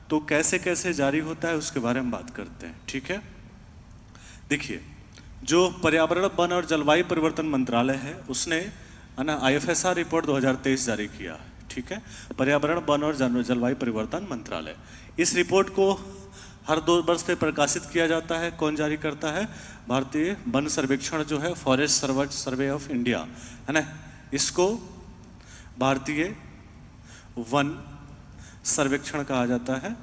तो कैसे कैसे जारी होता है उसके बारे में बात करते हैं, ठीक है। देखिए, जो पर्यावरण वन और जलवायु परिवर्तन मंत्रालय है उसने है ना IFSR रिपोर्ट 2023 जारी किया, ठीक है। पर्यावरण वन और जलवायु परिवर्तन मंत्रालय, इस रिपोर्ट को हर 2 वर्ष पे प्रकाशित किया जाता है। कौन जारी करता है? भारतीय वन सर्वेक्षण जो है, फॉरेस्ट सर्वे ऑफ इंडिया, है ना, इसको भारतीय वन सर्वेक्षण कहा जाता है।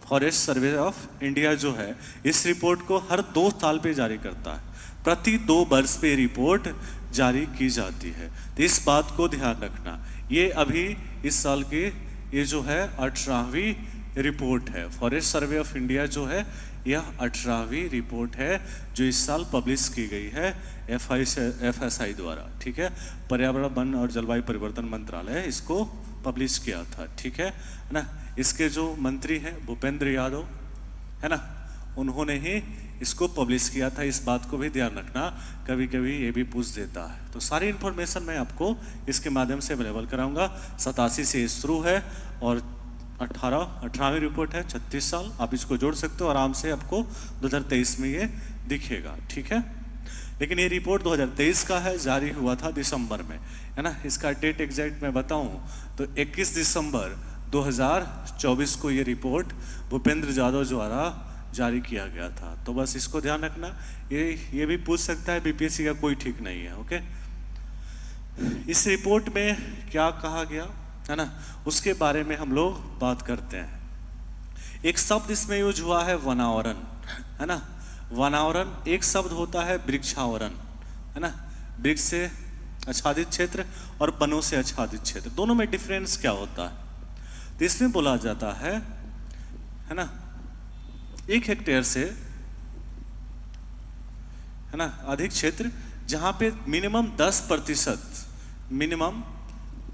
फॉरेस्ट सर्वे ऑफ इंडिया जो है इस रिपोर्ट को हर 2 साल पे जारी करता है, प्रति 2 वर्ष पे रिपोर्ट जारी की जाती है। तो इस बात को ध्यान रखना। ये अभी इस साल की ये जो है 18वीं रिपोर्ट है। फॉरेस्ट सर्वे ऑफ इंडिया जो है यह 18वीं रिपोर्ट है जो इस साल पब्लिश की गई है FSI द्वारा, ठीक है। पर्यावरण वन और जलवायु परिवर्तन मंत्रालय इसको पब्लिश किया था, ठीक है ना। इसके जो मंत्री हैं भूपेंद्र यादव, है ना, उन्होंने ही इसको पब्लिश किया था। इस बात को भी ध्यान रखना, कभी कभी ये भी पूछ देता है। तो सारी इन्फॉर्मेशन मैं आपको इसके माध्यम से अवेलेबल कराऊंगा। 87 से शुरू है और 18वीं रिपोर्ट है, 36 साल। आप इसको जोड़ सकते हो आराम से, आपको 2023 में ये दिखेगा, ठीक है। लेकिन ये रिपोर्ट 2023 का है, जारी हुआ था दिसंबर में, है ना। इसका डेट एग्जैक्ट मैं बताऊं तो 21 दिसंबर 2024 को ये रिपोर्ट भूपेंद्र यादव द्वारा जारी किया गया था। तो बस इसको ध्यान रखना। ये भी पूछ सकता है BPSC का, कोई ठीक नहीं है, ओके। इस रिपोर्ट में क्या कहा गया है ना, उसके बारे में हम लोग बात करते हैं। एक शब्द इसमें यूज हुआ है वनावरण, है ना। वनावरण एक शब्द होता है वृक्षावरण, है ना। वृक्ष से आच्छादित क्षेत्र और वनों से आच्छादित क्षेत्र, दोनों में डिफरेंस क्या होता है? तो इसमें बोला जाता है ना, 1 हेक्टेयर से, है ना, अधिक क्षेत्र जहां पे मिनिमम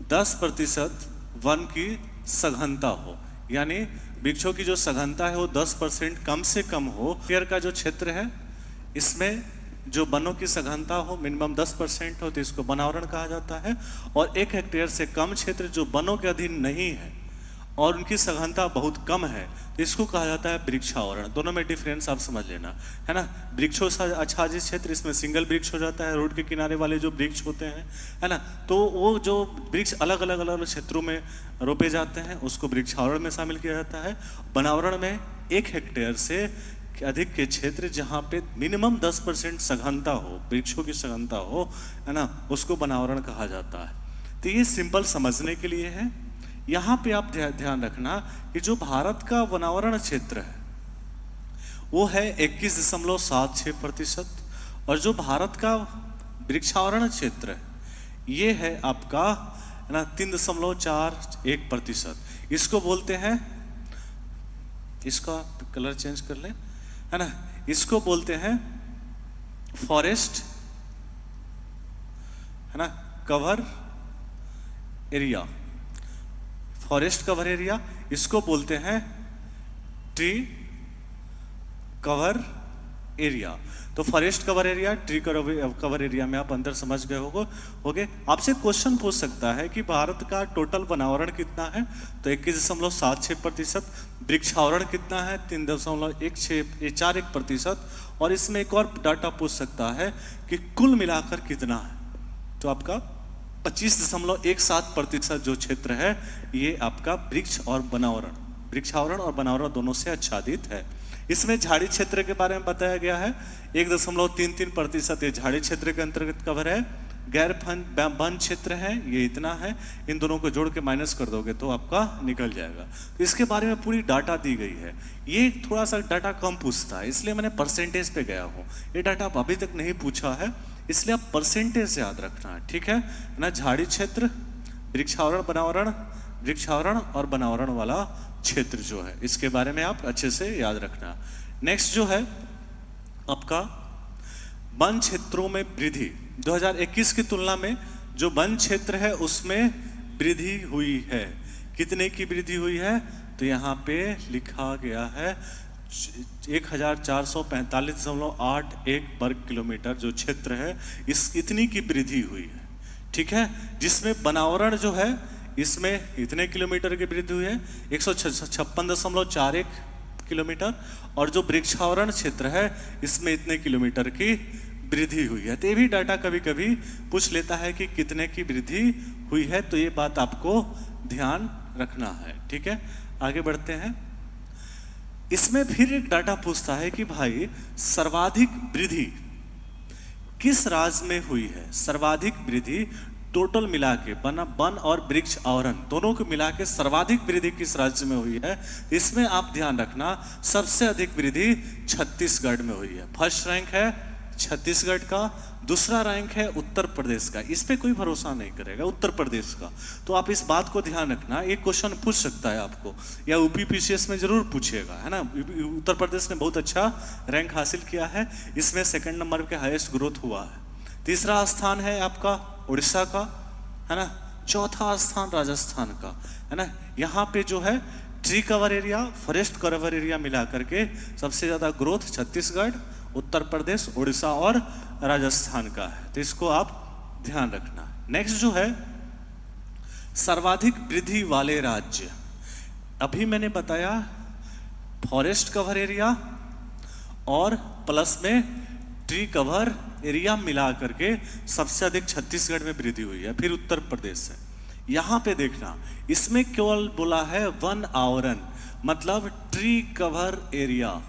10% वन की सघनता हो, यानी वृक्षों की जो सघनता है वो 10% कम से कम हो। हेक्टेयर का जो क्षेत्र है इसमें जो वनों की सघनता हो मिनिमम 10% हो तो इसको वनावरण कहा जाता है। और 1 हेक्टेयर से कम क्षेत्र जो वनों के अधीन नहीं है और उनकी सघनता बहुत कम है तो इसको कहा जाता है वृक्षावरण। दोनों में डिफरेंस आप समझ लेना, है ना। वृक्षों से आच्छादित क्षेत्र, इसमें सिंगल वृक्ष हो जाता है, रोड के किनारे वाले जो वृक्ष होते हैं, है ना, तो वो जो वृक्ष अलग अलग क्षेत्रों में रोपे जाते हैं उसको वृक्षावरण में शामिल किया जाता है। वनावरण में 1 हेक्टेयर से अधिक के क्षेत्र जहाँ पे मिनिमम 10% सघनता हो, वृक्षों की सघनता हो, है ना, उसको वनावरण कहा जाता है। तो ये सिंपल समझने के लिए है। यहाँ पे आप ध्यान रखना कि जो भारत का वनावरण क्षेत्र है वो है 21.76% और जो भारत का वृक्षावरण क्षेत्र है ये है आपका, है ना, 3.41%। इसको बोलते हैं, इसका कलर चेंज कर ले, है ना, इसको बोलते हैं फॉरेस्ट, है ना, cover area, forest cover area. इसको बोलते हैं ट्री कवर एरिया। तो forest cover area, tree cover area में आप अंदर समझ गए होगे। आपसे क्वेश्चन पूछ सकता है कि भारत का टोटल वनावरण कितना है, तो 21.76%। वृक्षावरण कितना है? 3.41% और इसमें एक और डाटा पूछ सकता है कि कुल मिलाकर कितना है, तो आपका 25.17% जो क्षेत्र है ये आपका वृक्षावरण और वनावरण दोनों से आच्छादित है। इसमें झाड़ी क्षेत्र के बारे में बताया गया है, 1.33% ये झाड़ी क्षेत्र के अंतर्गत कवर है। गैर वन क्षेत्र है ये इतना है, इन दोनों को जोड़ के माइनस कर दोगे तो आपका निकल जाएगा। तो इसके बारे में पूरी डाटा दी गई है। ये थोड़ा सा डाटा कम पूछता है इसलिए मैंने परसेंटेज पे गया हूँ। ये डाटा अभी तक नहीं पूछा है इसलिए आप परसेंटेज याद रखना है, ठीक है ना। झाड़ी क्षेत्र, वृक्षावरण और वनावरण वाला क्षेत्र जो है इसके बारे में आप अच्छे से याद रखना। नेक्स्ट जो है आपका वन क्षेत्रों में वृद्धि, 2021 की तुलना में जो वन क्षेत्र है उसमें वृद्धि हुई है। कितने की वृद्धि हुई है? तो यहाँ पे लिखा गया है 1445.81 वर्ग किलोमीटर जो क्षेत्र है इतनी की वृद्धि हुई है, ठीक है। जिसमें वनावरण जो है इसमें इतने किलोमीटर की वृद्धि हुई है 156.41 किलोमीटर, और जो वृक्षावरण क्षेत्र है इसमें इतने किलोमीटर की वृद्धि हुई है। तो ये भी डाटा कभी कभी पूछ लेता है कि कितने की वृद्धि हुई है, तो ये बात आपको ध्यान रखना है। ठीक है, आगे बढ़ते हैं। इसमें फिर एक डाटा पूछता है कि भाई सर्वाधिक वृद्धि किस राज्य में हुई है। सर्वाधिक वृद्धि टोटल मिला के वन और वृक्ष आवरण दोनों को मिला के सर्वाधिक वृद्धि किस राज्य में हुई है। इसमें आप ध्यान रखना सबसे अधिक वृद्धि छत्तीसगढ़ में हुई है। फर्स्ट रैंक है छत्तीसगढ़ का, दूसरा रैंक है उत्तर प्रदेश का। इस पे कोई भरोसा नहीं करेगा उत्तर प्रदेश का, तो आप इस बात को ध्यान रखना। एक क्वेश्चन पूछ सकता है आपको, या यूपीपीसीएस में जरूर पूछेगा, है ना। उत्तर प्रदेश ने बहुत अच्छा रैंक हासिल किया है, इसमें सेकंड नंबर पे हाईएस्ट ग्रोथ हुआ है। तीसरा स्थान है आपका उड़ीसा का, है ना। चौथा स्थान राजस्थान का, है ना। यहाँ पे जो है tree cover area, forest cover area मिला करके सबसे ज्यादा ग्रोथ छत्तीसगढ़, उत्तर प्रदेश, उड़ीसा और राजस्थान का है। तो इसको आप ध्यान रखना। नेक्स्ट जो है सर्वाधिक वृद्धि वाले राज्य, अभी मैंने बताया फॉरेस्ट कवर एरिया और प्लस में ट्री कवर एरिया मिला करके सबसे अधिक छत्तीसगढ़ में वृद्धि हुई है, फिर उत्तर प्रदेश है। यहां पे देखना, इसमें केवल बोला है वन आवरण, मतलब tree cover area,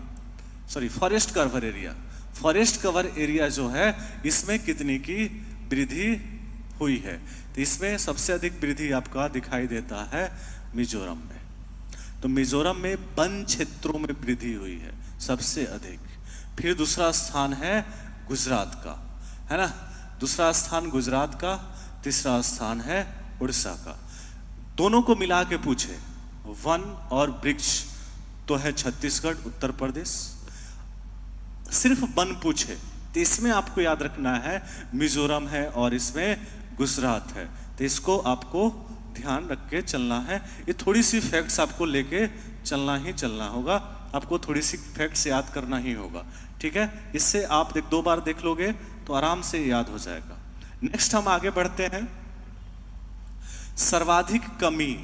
sorry forest cover area. Forest cover area जो है इसमें कितनी की वृद्धि हुई है। तो इसमें सबसे अधिक वृद्धि आपका दिखाई देता है मिजोरम में। तो मिजोरम में वन क्षेत्रों में वृद्धि हुई है सबसे अधिक। फिर दूसरा स्थान है गुजरात का, है ना। दूसरा स्थान गुजरात का, तीसरा स्थान है उड़ीसा का। दोनों को मिला के पूछे वन और वृक्ष तो है छत्तीसगढ़, उत्तर प्रदेश। सिर्फ वन पूछे तो इसमें आपको याद रखना है मिजोरम है और इसमें गुजरात है। तो इसको आपको ध्यान रख के चलना है। ये थोड़ी सी फैक्ट्स आपको लेके चलना होगा, आपको थोड़ी सी फैक्ट्स याद करना ही होगा। ठीक है, इससे आप दो बार देख लोगे तो आराम से याद हो जाएगा। नेक्स्ट हम आगे बढ़ते हैं। सर्वाधिक कमी,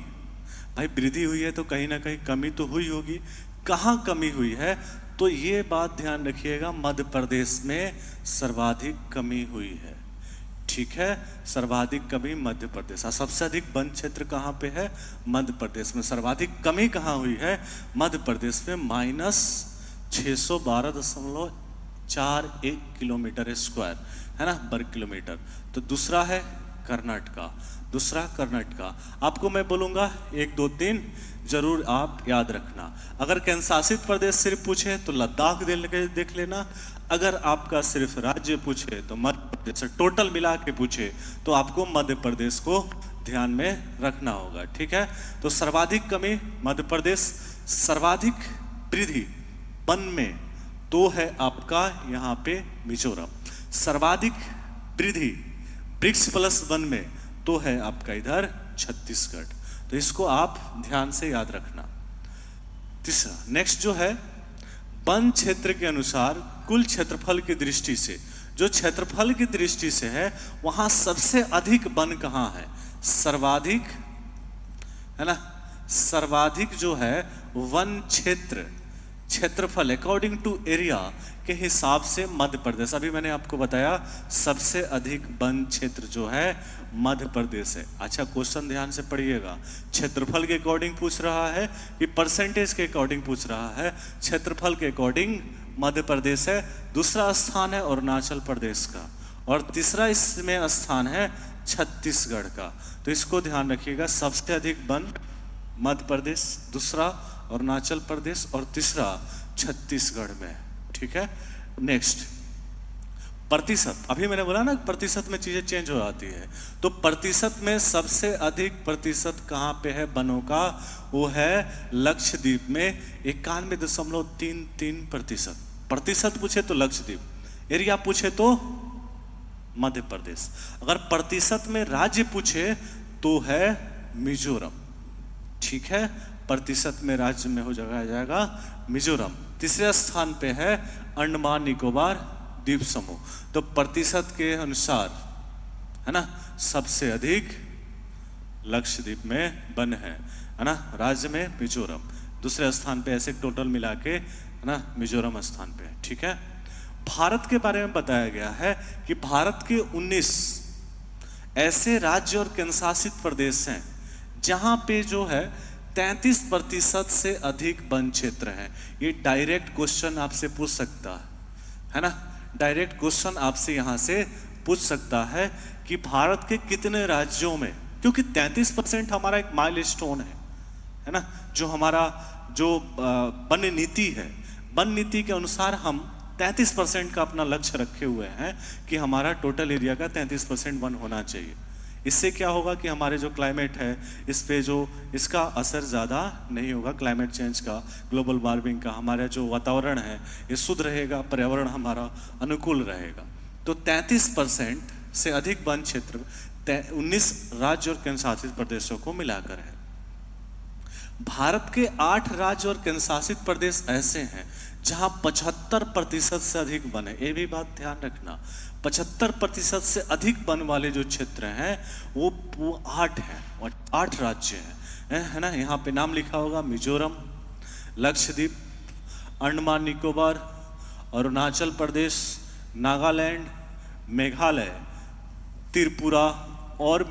भाई वृद्धि हुई है तो कहीं ना कहीं कमी तो हुई होगी। कहाँ कमी हुई है, तो ये बात ध्यान रखिएगा, मध्य प्रदेश में सर्वाधिक कमी हुई है। ठीक है, सर्वाधिक कमी मध्य प्रदेश। सबसे अधिक वन क्षेत्र कहाँ पे है, मध्य प्रदेश में। सर्वाधिक कमी कहाँ हुई है, मध्य प्रदेश में, -612.41 किलोमीटर स्क्वायर, है ना, वर्ग किलोमीटर। तो दूसरा है कर्नाटका, आपको मैं बोलूंगा 1 2 3 जरूर आप याद रखना। अगर केंद्रशासित प्रदेश सिर्फ पूछे तो लद्दाख देख लेना। अगर आपका सिर्फ राज्य पूछे तो मध्य प्रदेश, टोटल मिला के पूछे तो आपको मध्य प्रदेश को ध्यान में रखना होगा। ठीक है, तो सर्वाधिक कमी मध्य प्रदेश, सर्वाधिक वृद्धि वन में तो है आपका यहाँ पे मिजोरम, सर्वाधिक वृद्धि वृक्ष प्लस वन में तो है आपका इधर छत्तीसगढ़। तो इसको आप ध्यान से याद रखना। तीसरा, नेक्स्ट जो है वन क्षेत्र के अनुसार कुल क्षेत्रफल की दृष्टि से, जो क्षेत्रफल की दृष्टि से है वहां सबसे अधिक वन कहाँ है, सर्वाधिक, है ना। सर्वाधिक जो है वन क्षेत्रफल अकॉर्डिंग टू एरिया के हिसाब से मध्य प्रदेश। अभी मैंने आपको बताया सबसे अधिक वन क्षेत्र जो है मध्य प्रदेश है। अच्छा, क्वेश्चन ध्यान से पढ़िएगा, क्षेत्रफल के अकॉर्डिंग पूछ रहा है कि परसेंटेज के अकॉर्डिंग पूछ रहा है। क्षेत्रफल के अकॉर्डिंग मध्य प्रदेश है, दूसरा स्थान है अरुणाचल प्रदेश का, और तीसरा इसमें स्थान है छत्तीसगढ़ का। तो इसको ध्यान रखिएगा, सबसे अधिक वन मध्य प्रदेश, दूसरा अरुणाचल प्रदेश और तीसरा छत्तीसगढ़ में। ठीक है, नेक्स्ट प्रतिशत। अभी मैंने बोला ना प्रतिशत में चीजें चेंज हो जाती है, तो प्रतिशत में सबसे अधिक प्रतिशत कहाँ पे है वनों का, वो है लक्षद्वीप में 91.33%। प्रतिशत पूछे तो लक्षद्वीप, एरिया पूछे तो मध्य प्रदेश। अगर प्रतिशत में राज्य पूछे तो है मिजोरम। ठीक है, प्रतिशत में राज्य में हो जाएगा मिजोरम। तीसरे स्थान पे है अंडमान निकोबार द्वीप समूह। तो प्रतिशत के अनुसार, है ना, सबसे अधिक लक्षद्वीप में वन है ना। राज्य में मिजोरम दूसरे स्थान पे, ऐसे टोटल मिला के है ना मिजोरम स्थान पे, ठीक है। भारत के बारे में बताया गया है कि भारत के 19 ऐसे राज्य और केंद्रशासित प्रदेश हैं जहां पे जो है 33% से अधिक वन क्षेत्र है। ये डायरेक्ट क्वेश्चन आपसे पूछ सकता है ना, डायरेक्ट क्वेश्चन आपसे यहां से पूछ सकता है कि भारत के कितने राज्यों में, क्योंकि 33% हमारा एक माइलस्टोन है ना, जो हमारा जो वन नीति है, वन नीति के अनुसार हम 33% का अपना लक्ष्य रखे हुए हैं कि हमारा टोटल एरिया का 33% वन होना चाहिए। इससे क्या होगा कि हमारे जो क्लाइमेट है इस पे जो इसका असर ज़्यादा नहीं होगा, क्लाइमेट चेंज का, ग्लोबल वार्मिंग का, हमारा जो वातावरण है ये शुद्ध रहेगा, पर्यावरण हमारा अनुकूल रहेगा। तो 33% से अधिक वन क्षेत्र 19 राज्य और केंद्रशासित प्रदेशों को मिलाकर है। भारत के 8 राज्य और केंद्रशासित प्रदेश ऐसे हैं जहां 75% से अधिक वन है। ये भी बात ध्यान रखना, 75% से अधिक वन वाले जो क्षेत्र हैं वो 8 हैं, 8 राज्य हैं, है ना। यहाँ पे नाम लिखा होगा मिजोरम, लक्षद्वीप, अंडमान निकोबार, अरुणाचल प्रदेश, नागालैंड, मेघालय, त्रिपुरा और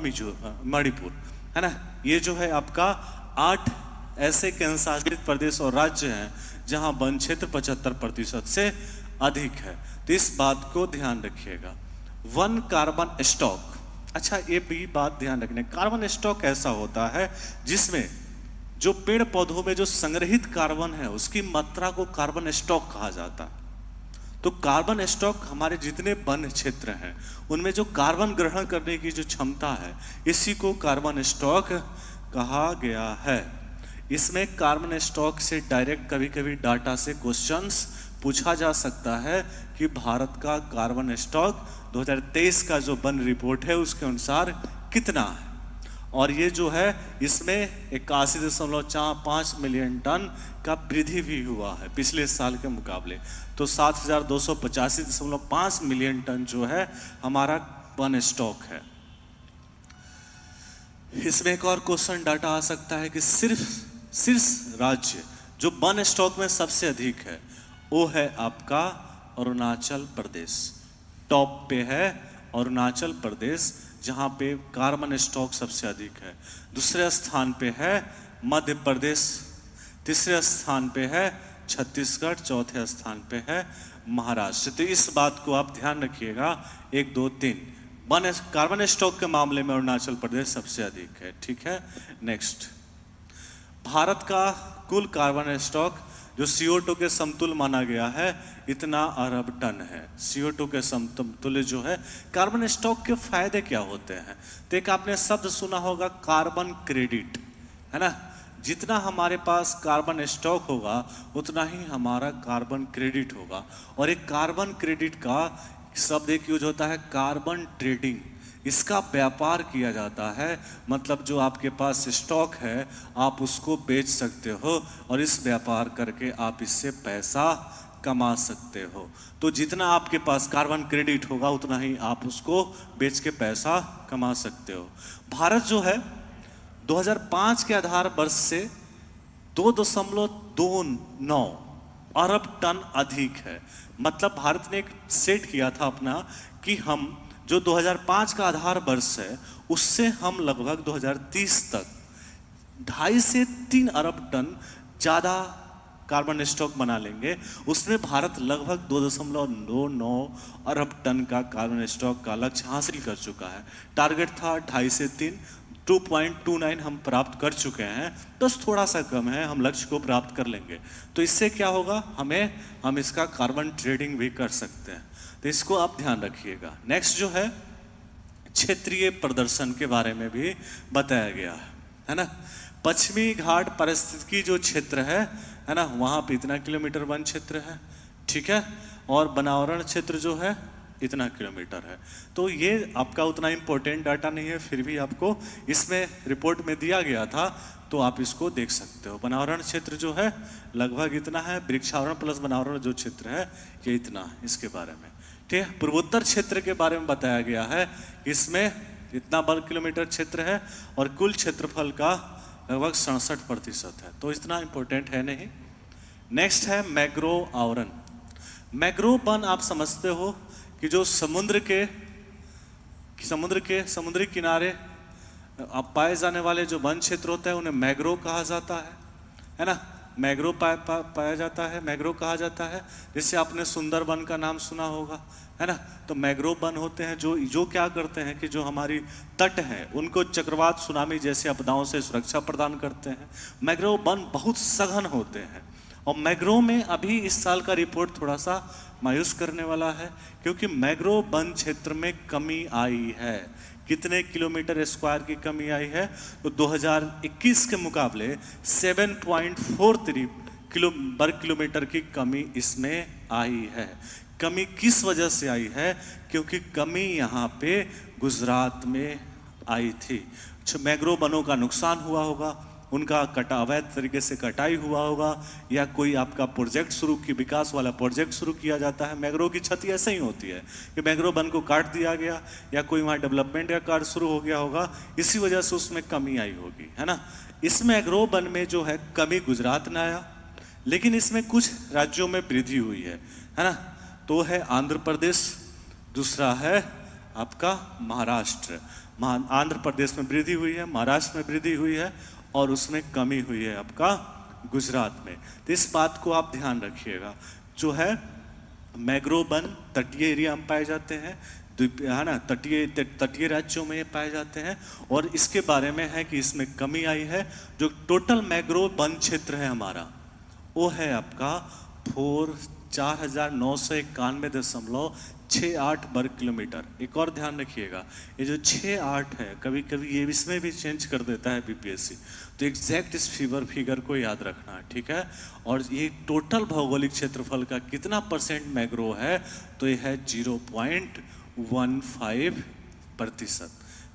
मणिपुर, है ना। ये जो है आपका 8 ऐसे केंद्रशासित प्रदेश और राज्य हैं जहां वन क्षेत्र 75% से अधिक है। तो इस बात को ध्यान रखिएगा। वन कार्बन स्टॉक, अच्छा ये भी बात ध्यान रखने, कार्बन स्टॉक ऐसा होता है जिसमें जो पेड़ पौधों में जो संग्रहित कार्बन है उसकी मात्रा को कार्बन स्टॉक कहा जाता है। तो कार्बन स्टॉक हमारे जितने वन क्षेत्र हैं उनमें जो कार्बन ग्रहण करने की जो क्षमता है इसी को कार्बन स्टॉक कहा गया है। इसमें कार्बन स्टॉक से डायरेक्ट कभी कभी डाटा से क्वेश्चंस पूछा जा सकता है कि भारत का कार्बन स्टॉक 2023 का जो वन रिपोर्ट है उसके अनुसार कितना है। और ये जो है इसमें 81.5 मिलियन टन का वृद्धि भी हुआ है पिछले साल के मुकाबले। तो 7,285.5 मिलियन टन जो है हमारा वन स्टॉक है। इसमें एक और क्वेश्चन डाटा आ सकता है कि सिर्फ शीर्ष राज्य जो वन स्टॉक में सबसे अधिक है वो है आपका अरुणाचल प्रदेश। टॉप पे है अरुणाचल प्रदेश जहां पे कार्बन स्टॉक सबसे अधिक है। दूसरे स्थान पे है मध्य प्रदेश, तीसरे स्थान पे है छत्तीसगढ़, चौथे स्थान पे है महाराष्ट्र। तो इस बात को आप ध्यान रखिएगा। 1 2 3 वन कार्बन स्टॉक के मामले में अरुणाचल प्रदेश सबसे अधिक है, ठीक है। नेक्स्ट, भारत का कुल कार्बन स्टॉक जो CO2 के समतुल्य माना गया है इतना अरब टन है। CO2 के समतुल्य जो है कार्बन स्टॉक के फायदे क्या होते हैं? तो एक आपने शब्द सुना होगा कार्बन क्रेडिट, है ना। जितना हमारे पास कार्बन स्टॉक होगा उतना ही हमारा कार्बन क्रेडिट होगा। और एक कार्बन क्रेडिट का शब्द एक यूज होता है कार्बन ट्रेडिंग। इसका व्यापार किया जाता है, मतलब जो आपके पास स्टॉक है आप उसको बेच सकते हो और इस व्यापार करके आप इससे पैसा कमा सकते हो। तो जितना आपके पास कार्बन क्रेडिट होगा उतना ही आप उसको बेच के पैसा कमा सकते हो। भारत जो है 2005 के आधार वर्ष से 2.29 अरब टन अधिक है। मतलब भारत ने एक सेट किया था अपना कि हम जो 2005 का आधार वर्ष है उससे हम लगभग 2030 तक 2.5 से 3 अरब टन ज़्यादा कार्बन स्टॉक बना लेंगे। उसमें भारत लगभग 2.99 अरब टन का कार्बन स्टॉक का लक्ष्य हासिल कर चुका है। टारगेट था 2.5 से 3, 2.29 हम प्राप्त कर चुके हैं, बस थोड़ा सा कम है, हम लक्ष्य को प्राप्त कर लेंगे। तो इससे क्या होगा, हम इसका कार्बन ट्रेडिंग भी कर सकते हैं। तो इसको आप ध्यान रखिएगा। नेक्स्ट जो है क्षेत्रीय प्रदर्शन के बारे में भी बताया गया है ना। पश्चिमी घाट पारिस्थितिकी जो क्षेत्र है ना, वहाँ पे इतना किलोमीटर वन क्षेत्र है, ठीक है। और बनावरण क्षेत्र जो है इतना किलोमीटर है। तो ये आपका उतना इम्पोर्टेंट डाटा नहीं है, फिर भी आपको इसमें रिपोर्ट में दिया गया था तो आप इसको देख सकते हो। बनावरण क्षेत्र जो है लगभग इतना है, वृक्षावरण प्लस बनावरण जो क्षेत्र है ये इतना है। इसके बारे में ठीक है। पूर्वोत्तर क्षेत्र के बारे में बताया गया है, इसमें इतना वर्ग किलोमीटर क्षेत्र है और कुल क्षेत्रफल का लगभग 67% है, तो इतना इम्पोर्टेंट है नहीं। नेक्स्ट है मैंग्रोव आवरण। मैंग्रोव वन आप समझते हो कि जो समुद्री किनारे अब पाए जाने वाले जो वन क्षेत्र होते हैं उन्हें मैंग्रोव कहा जाता है ना। मैंग्रोव पाया जाता है, मैंग्रोव कहा जाता है। जैसे आपने सुंदरबन का नाम सुना होगा, है ना। तो मैंग्रोव वन होते हैं जो क्या करते हैं कि जो हमारी तट हैं उनको चक्रवात सुनामी जैसे आपदाओं से सुरक्षा प्रदान करते हैं। मैंग्रोव वन बहुत सघन होते हैं और मैंग्रोव में अभी इस साल का रिपोर्ट थोड़ा सा मायूस करने वाला है, क्योंककि मैंग्रोव वन क्षेत्र में कमी आई है। कितने किलोमीटर स्क्वायर की कमी आई है? तो 2021 के मुकाबले 7.43 वर्ग किलोमीटर की कमी इसमें आई है। कमी किस वजह से आई है? क्योंकि कमी यहाँ पे गुजरात में आई थी। मैंग्रोव वनों का नुकसान हुआ होगा, उनका अवैध तरीके से कटाई हुआ होगा, या कोई आपका प्रोजेक्ट विकास वाला प्रोजेक्ट शुरू किया जाता है। मैंग्रोव की क्षति ऐसे ही होती है कि मैंग्रोव वन को काट दिया गया या कोई वहाँ डेवलपमेंट का कार्य शुरू हो गया होगा, इसी वजह से उसमें कमी आई होगी, है ना। इस मैंग्रोव वन में जो है कमी गुजरात में आया, लेकिन इसमें कुछ राज्यों में वृद्धि हुई है ना। तो है आंध्र प्रदेश, दूसरा है आपका महाराष्ट्र। आंध्र प्रदेश में वृद्धि हुई है, महाराष्ट्र में वृद्धि हुई है और उसमें कमी हुई है आपका गुजरात में। तो इस बात को आप ध्यान रखिएगा। जो है मैंग्रोव वन तटीय एरिया में पाए जाते हैं, है ना, तटीय राज्यों में ये पाए जाते हैं, और इसके बारे में है कि इसमें कमी आई है। जो टोटल मैंग्रोव वन क्षेत्र है हमारा, वो है आपका 4,991.68 वर्ग किलोमीटर। एक और ध्यान रखिएगा, ये जो 68 है कभी कभी ये इसमें भी चेंज कर देता है बीपीएससी, तो एग्जैक्ट इस फिगर को याद रखना है, ठीक है। और ये टोटल भौगोलिक क्षेत्रफल का कितना परसेंट मैंग्रोव है? तो ये है 0.15%,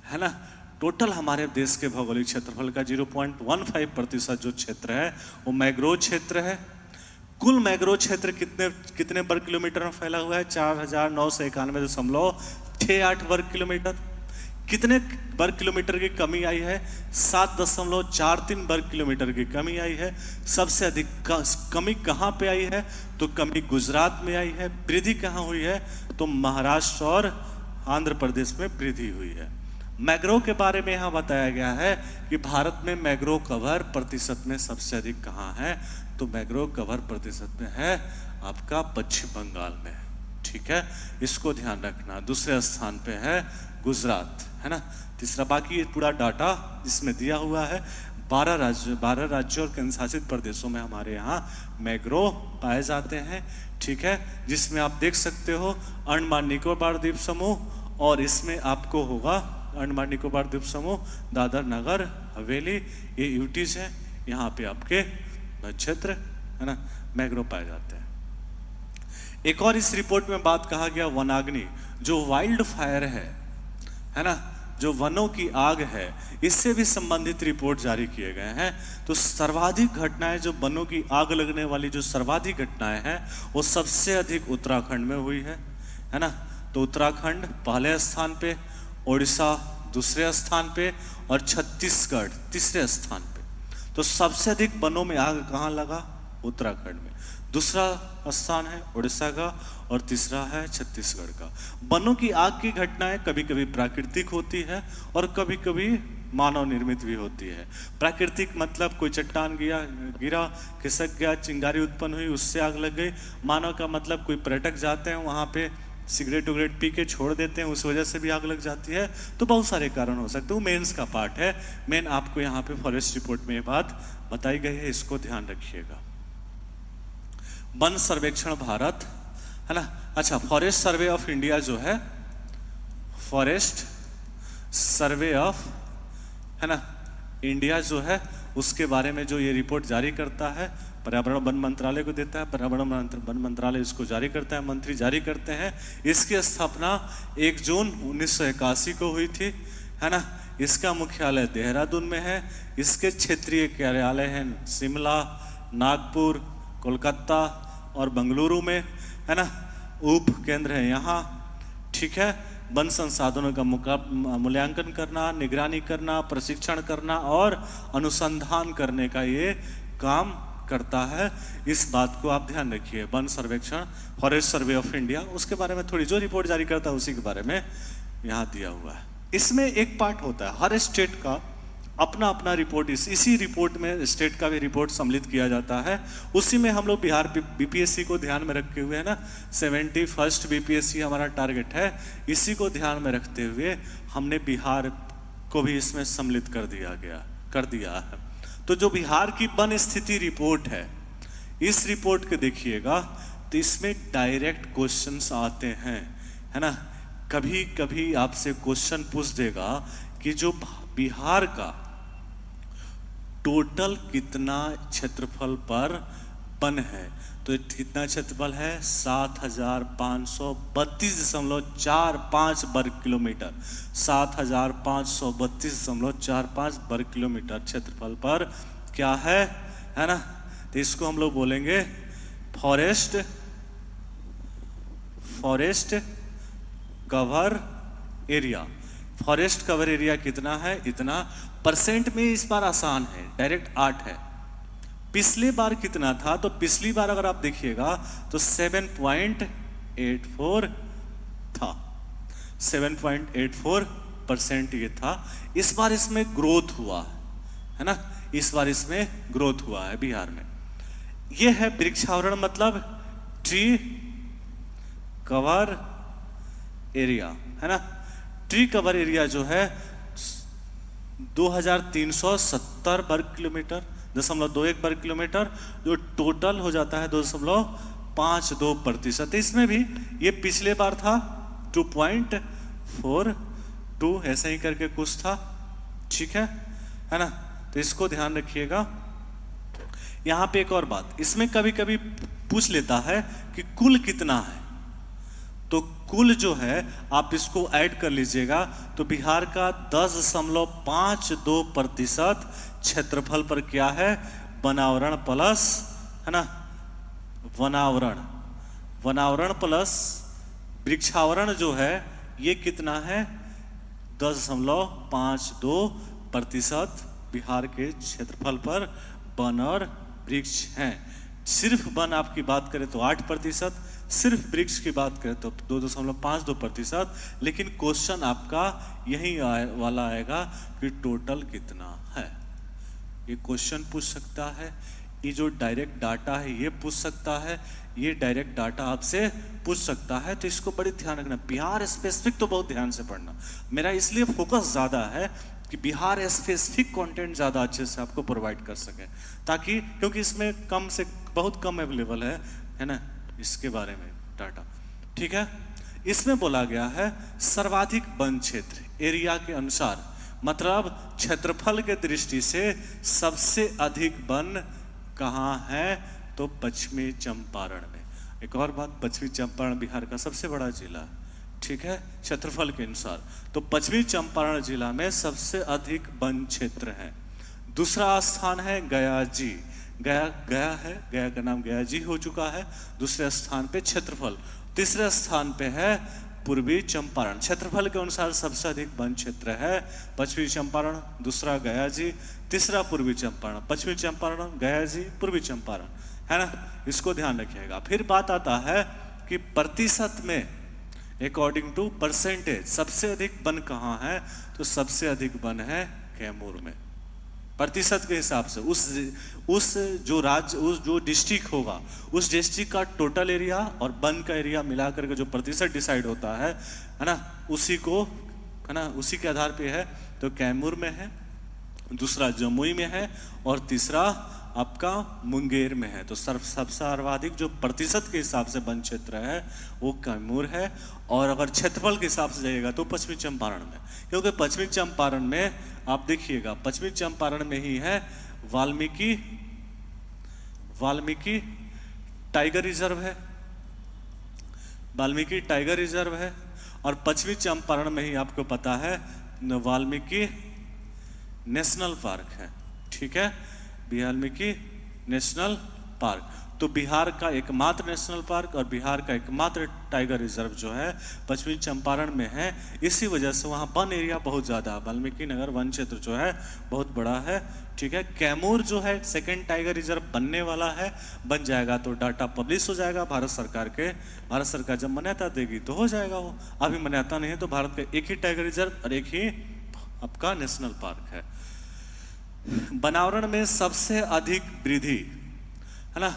है ना। टोटल हमारे देश के भौगोलिक क्षेत्रफल का 0.15% जो क्षेत्र है वो मैंग्रोव क्षेत्र है। कुल मैंग्रोव क्षेत्र कितने वर्ग किलोमीटर में फैला हुआ है? 4,991.68 वर्ग किलोमीटर। कितने वर्ग किलोमीटर की कमी आई है? 7.43 वर्ग किलोमीटर की कमी आई है। सबसे अधिक कमी कहाँ पे आई है? तो कमी गुजरात में आई है। वृद्धि कहाँ हुई है? तो महाराष्ट्र और आंध्र प्रदेश में वृद्धि हुई है। मैंग्रोव के बारे में यहाँ बताया गया है कि भारत में मैंग्रोव कवर प्रतिशत में सबसे अधिक कहाँ है? तो मैंग्रोव कवर प्रतिशत में है आपका पश्चिम बंगाल में, ठीक है, इसको ध्यान रखना। दूसरे स्थान पे है गुजरात, है ना। तीसरा, बाकी ये पूरा डाटा इसमें दिया हुआ है। 12 राज्यों और केंद्र शासित प्रदेशों में हमारे यहाँ मैंग्रोव पाए जाते हैं, ठीक है, जिसमें आप देख सकते हो अंडमान निकोबार द्वीप समूह, और इसमें आपको होगा अंडमान निकोबार द्वीप समूह, दादर नगर हवेली, ये यूटीज है, यहाँ पे आपके क्षेत्र, है ना, मैंग्रोव पाए जाते हैं। एक और इस रिपोर्ट में बात कहा गया वनाग्नि, जो वाइल्ड फायर है ना, जो वनों की आग है, इससे भी संबंधित रिपोर्ट जारी किए गए हैं। तो सर्वाधिक घटनाएं जो वनों की आग लगने वाली जो सर्वाधिक घटनाएं हैं वो सबसे अधिक उत्तराखंड में हुई है ना। तो उत्तराखंड पहले स्थान पे, उड़ीसा दूसरे स्थान पे और छत्तीसगढ़ तीसरे स्थान पे। तो सबसे अधिक वनों में आग कहाँ लगा? उत्तराखंड में। दूसरा स्थान है उड़ीसा का और तीसरा है छत्तीसगढ़ का। वनों की आग की घटनाएं कभी कभी प्राकृतिक होती है और कभी कभी मानव निर्मित भी होती है। प्राकृतिक मतलब कोई चट्टान गिरा, खिसक गया, चिंगारी उत्पन्न हुई, उससे आग लग गई। मानव का मतलब कोई पर्यटक जाते हैं वहाँ पे सिगरेट उगरेट पी के छोड़ देते हैं, उस वजह से भी आग लग जाती है। तो बहुत सारे कारण हो सकते हैं, वो मेंस का पार्ट है। मेन आपको यहाँ पे फॉरेस्ट रिपोर्ट में ये बात बताई गई है, इसको ध्यान रखिएगा। वन सर्वेक्षण भारत, है ना। अच्छा, फॉरेस्ट सर्वे ऑफ इंडिया जो है, फॉरेस्ट सर्वे ऑफ, है ना, इंडिया जो है, उसके बारे में जो ये रिपोर्ट जारी करता है, पर्यावरण वन मंत्रालय को देता है, पर्यावरण वन मंत्रालय इसको जारी करता है, मंत्री जारी करते हैं। इसकी स्थापना 1 जून 1981 को हुई थी, है ना। इसका मुख्यालय देहरादून में है। इसके क्षेत्रीय कार्यालय हैं शिमला, नागपुर, कोलकाता और बेंगलुरु में, है ना। उप केंद्र है यहाँ, ठीक है। वन संसाधनों का मूल्यांकन करना, निगरानी करना, प्रशिक्षण करना और अनुसंधान करने का ये काम करता है। इस बात को आप ध्यान रखिए। वन सर्वेक्षण, फॉरेस्ट सर्वे ऑफ इंडिया, उसके बारे में थोड़ी जो रिपोर्ट जारी करता है उसी के बारे में यहाँ दिया हुआ है। इसमें एक पार्ट होता है, हर स्टेट का अपना अपना रिपोर्ट, इसी रिपोर्ट में स्टेट का भी रिपोर्ट सम्मिलित किया जाता है। उसी में हम लोग बिहार बीपीएससी को ध्यान में रखे हुए है ना, 71st बीपीएससी हमारा टारगेट है, इसी को ध्यान में रखते हुए हमने बिहार को भी इसमें सम्मिलित कर दिया है। तो जो बिहार की वन स्थिति रिपोर्ट है, इस रिपोर्ट के देखिएगा तो इसमें डायरेक्ट क्वेश्चंस आते हैं, है ना। कभी कभी आपसे क्वेश्चन पूछ देगा कि जो बिहार का टोटल कितना क्षेत्रफल पर वन है, तो कितना क्षेत्रफल है, 7532.45 वर्ग किलोमीटर, 7532.45 वर्ग किलोमीटर क्षेत्रफल पर क्या है ना। तो इसको हम लोग बोलेंगे forest cover area. Forest cover area कितना है, इतना। परसेंट में इस बार आसान है, डायरेक्ट 8 है। पिछली बार कितना था, तो पिछली बार अगर आप देखिएगा तो 7.84 था, 7.84% ये था। इस बार इसमें ग्रोथ हुआ है ना, इस बार इसमें ग्रोथ हुआ है बिहार में। ये है वृक्षावरण, मतलब ट्री कवर एरिया, है ना। ट्री कवर एरिया जो है 2370 वर्ग किलोमीटर, 0.21 वर्ग किलोमीटर, जो टोटल हो जाता है 2.52%। इसमें भी ये पिछले बार था 2.42, ऐसे ही करके कुछ था, ठीक है ना। तो इसको ध्यान रखिएगा। यहाँ पे एक और बात, इसमें कभी कभी पूछ लेता है कि कुल कितना है, तो कुल जो है आप इसको ऐड कर लीजिएगा तो बिहार का 10.52% क्षेत्रफल पर क्या है, वनावरण प्लस, है ना, वनावरण प्लस वृक्षावरण जो है ये कितना है, 10.52% बिहार के क्षेत्रफल पर वन और वृक्ष हैं। सिर्फ वन आपकी बात करें तो 8%, सिर्फ वृक्ष की बात करें तो 2.52%। लेकिन क्वेश्चन आपका यही वाला आएगा कि टोटल कितना है। ये क्वेश्चन पूछ सकता है, ये जो डायरेक्ट डाटा है ये पूछ सकता है, ये डायरेक्ट डाटा आपसे पूछ सकता है। तो इसको बड़ी ध्यान रखना। बिहार स्पेसिफिक तो बहुत ध्यान से पढ़ना, मेरा इसलिए फोकस ज़्यादा है कि बिहार स्पेसिफिक कंटेंट ज़्यादा अच्छे से आपको प्रोवाइड कर सके, ताकि क्योंकि इसमें बहुत कम अवेलेबल है ना इसके बारे में डाटा, ठीक है। इसमें बोला गया है सर्वाधिक वन क्षेत्र एरिया के अनुसार, मतलब क्षेत्रफल के दृष्टि से सबसे अधिक वन कहाँ है, तो पश्चिमी चंपारण में। एक और बात, पश्चिमी चंपारण बिहार का सबसे बड़ा जिला है, ठीक है, क्षेत्रफल के अनुसार। तो पश्चिमी चंपारण जिला में सबसे अधिक वन क्षेत्र है। दूसरा स्थान है गया जी, गया है, गया का नाम गया जी हो चुका है, दूसरे स्थान पे क्षेत्रफल। तीसरे स्थान पे है पूर्वी चंपारण, क्षेत्रफल के अनुसार सबसे अधिक वन क्षेत्र है पश्चिमी चंपारण, दूसरा गया जी, तीसरा पूर्वी चंपारण। पश्चिमी चंपारण, गया जी, पूर्वी चंपारण, है ना, इसको ध्यान रखिएगा। फिर बात आता है कि प्रतिशत में, अकॉर्डिंग टू परसेंटेज, सबसे अधिक वन कहाँ है, तो सबसे अधिक वन है कैमूर में। प्रतिशत के हिसाब से उस जो डिस्ट्रिक्ट होगा, उस डिस्ट्रिक्ट का टोटल एरिया और वन का एरिया मिलाकर के जो प्रतिशत डिसाइड होता है ना, उसी को, है ना, उसी के आधार पे है। तो कैमूर में है, दूसरा जमुई में है और तीसरा आपका मुंगेर में है। तो सबसे सर्वाधिक जो प्रतिशत के हिसाब से वन क्षेत्र है वो कैमूर है। और अगर क्षेत्रफल के हिसाब से जाइएगा तो पश्चिमी चंपारण में, क्योंकि पश्चिमी चंपारण में आप देखिएगा, पश्चिमी चंपारण में ही है वाल्मीकि टाइगर रिजर्व है, वाल्मीकि टाइगर रिजर्व है। और पश्चिमी चंपारण में ही आपको पता है वाल्मीकि नेशनल पार्क है, ठीक है, वाल्मीकि नेशनल पार्क। तो बिहार का एकमात्र नेशनल पार्क और बिहार का एकमात्र टाइगर रिजर्व जो है पश्चिमी चंपारण में है। इसी वजह से वहाँ वन एरिया बहुत ज़्यादा है, वाल्मीकि नगर वन क्षेत्र जो है बहुत बड़ा है। ठीक है, कैमूर जो है सेकंड टाइगर रिजर्व बनने वाला है, बन जाएगा तो डाटा पब्लिश हो जाएगा भारत सरकार जब मान्यता देगी तो हो जाएगा। वो अभी मान्यता नहीं है, तो भारत का एक ही टाइगर रिजर्व और एक ही आपका नेशनल पार्क है। बनावरण में सबसे अधिक वृद्धि है ना,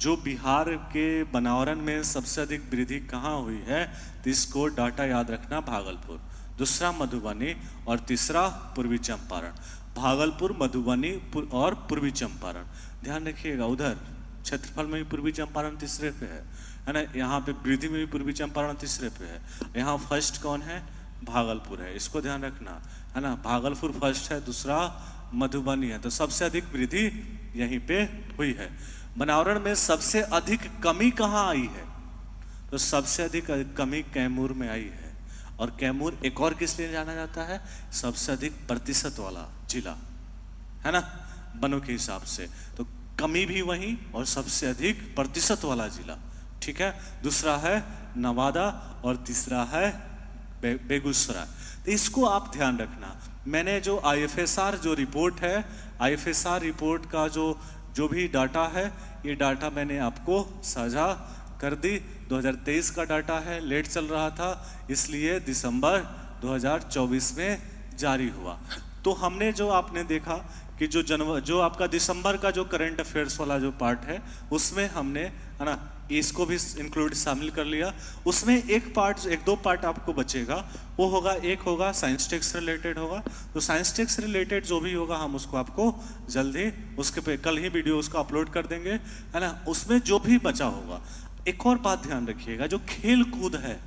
जो बिहार के बनावरण में सबसे अधिक वृद्धि कहाँ हुई है, तो इसको डाटा याद रखना, भागलपुर, दूसरा मधुबनी और तीसरा पूर्वी चंपारण। भागलपुर, मधुबनी और पूर्वी चंपारण, ध्यान रखिएगा। उधर क्षेत्रफल में भी पूर्वी चंपारण तीसरे पे है ना, यहाँ पे वृद्धि में भी पूर्वी चंपारण तीसरे पे है। यहाँ फर्स्ट कौन है, भागलपुर है, इसको ध्यान रखना है ना। भागलपुर फर्स्ट है, दूसरा मधुबनी है, तो सबसे अधिक वृद्धि यहीं पे हुई है। बनावरण में सबसे अधिक कमी कहाँ आई है, तो सबसे अधिक कमी कैमूर में आई है। और कैमूर एक और किस लिए जाना जाता है, सबसे अधिक प्रतिशत वाला जिला है ना, वनों के हिसाब से, तो कमी भी वहीं और सबसे अधिक प्रतिशत वाला जिला। ठीक है, दूसरा है नवादा और तीसरा है बेगूसराय। तो इसको आप ध्यान रखना। मैंने जो आईएफएसआर जो रिपोर्ट है, आईएफएसआर रिपोर्ट का जो भी डाटा है, ये डाटा मैंने आपको साझा कर दी। 2023 का डाटा है, लेट चल रहा था, इसलिए दिसंबर 2024 में जारी हुआ। तो हमने जो आपने देखा कि जो आपका दिसंबर का जो करंट अफेयर्स वाला जो पार्ट है, उसमें हमने है ना इसको भी इंक्लूड शामिल कर लिया। उसमें एक दो पार्ट आपको बचेगा, वो होगा, एक होगा साइंस टेक्स रिलेटेड होगा। तो साइंस टेक्स रिलेटेड जो भी होगा हम उसको आपको जल्दी उसके पे कल ही वीडियो उसको अपलोड कर देंगे है ना। उसमें जो भी बचा होगा, एक और बात ध्यान रखिएगा, जो खेल कूद है,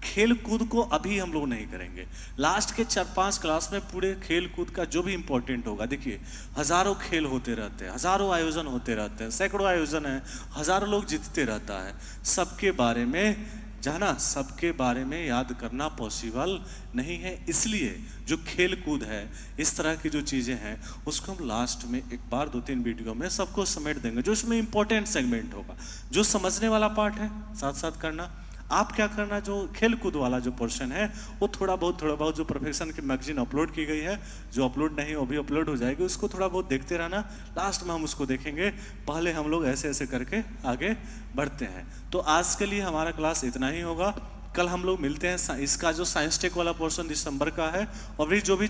खेल कूद को अभी हम लोग नहीं करेंगे। लास्ट के 4-5 क्लास में पूरे खेल कूद का जो भी इंपॉर्टेंट होगा, देखिए हजारों खेल होते रहते हैं, हजारों आयोजन होते रहते हैं, सैकड़ों आयोजन है, हजारों लोग जीतते रहता है। सबके बारे में जाना, सबके बारे में याद करना पॉसिबल नहीं है। इसलिए जो खेल कूद है, इस तरह की जो चीज़ें हैं, उसको हम लास्ट में एक बार 2-3 वीडियो में सबको समेट देंगे। जो इसमें इंपॉर्टेंट सेगमेंट होगा, जो समझने वाला पार्ट है, साथ साथ करना। आप क्या करना, जो खेल कूद वाला जो पोर्शन है, वो थोड़ा बहुत जो प्रोफेशन की मैगजीन अपलोड की गई है, जो अपलोड नहीं वो भी अपलोड हो जाएगी, उसको थोड़ा बहुत देखते रहना। लास्ट में हम उसको देखेंगे, पहले हम लोग ऐसे ऐसे करके आगे बढ़ते हैं। तो आज के लिए हमारा क्लास इतना ही होगा। कल हम लोग मिलते हैं। इसका जो साइंस टेक वाला पोर्शन दिसंबर का है, और भी जो भी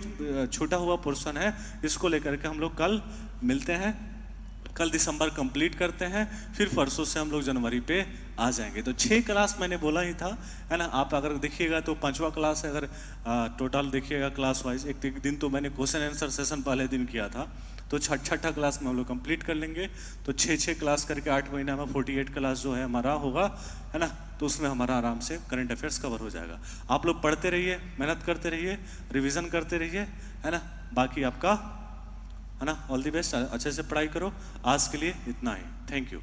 छोटा हुआ पोर्शन है, इसको लेकर के हम लोग कल मिलते हैं। कल दिसंबर कंप्लीट करते हैं, फिर परसों से हम लोग जनवरी पे आ जाएंगे। तो 6 क्लास मैंने बोला ही था है ना। आप अगर देखिएगा तो 5वां क्लास है, अगर टोटल देखिएगा क्लास वाइज। एक दिन तो मैंने क्वेश्चन आंसर सेशन पहले दिन किया था, तो छठा क्लास में हम लोग कंप्लीट कर लेंगे। तो 6 क्लास करके 8 महीना में 48 क्लास जो है हमारा होगा है ना। तो उसमें हमारा आराम से करंट अफेयर्स कवर हो जाएगा। आप लोग पढ़ते रहिए, मेहनत करते रहिए, रिविज़न करते रहिए है ना। बाकी आपका है ना, ऑल द बेस्ट, अच्छे से पढ़ाई करो। आज के लिए इतना ही, थैंक यू।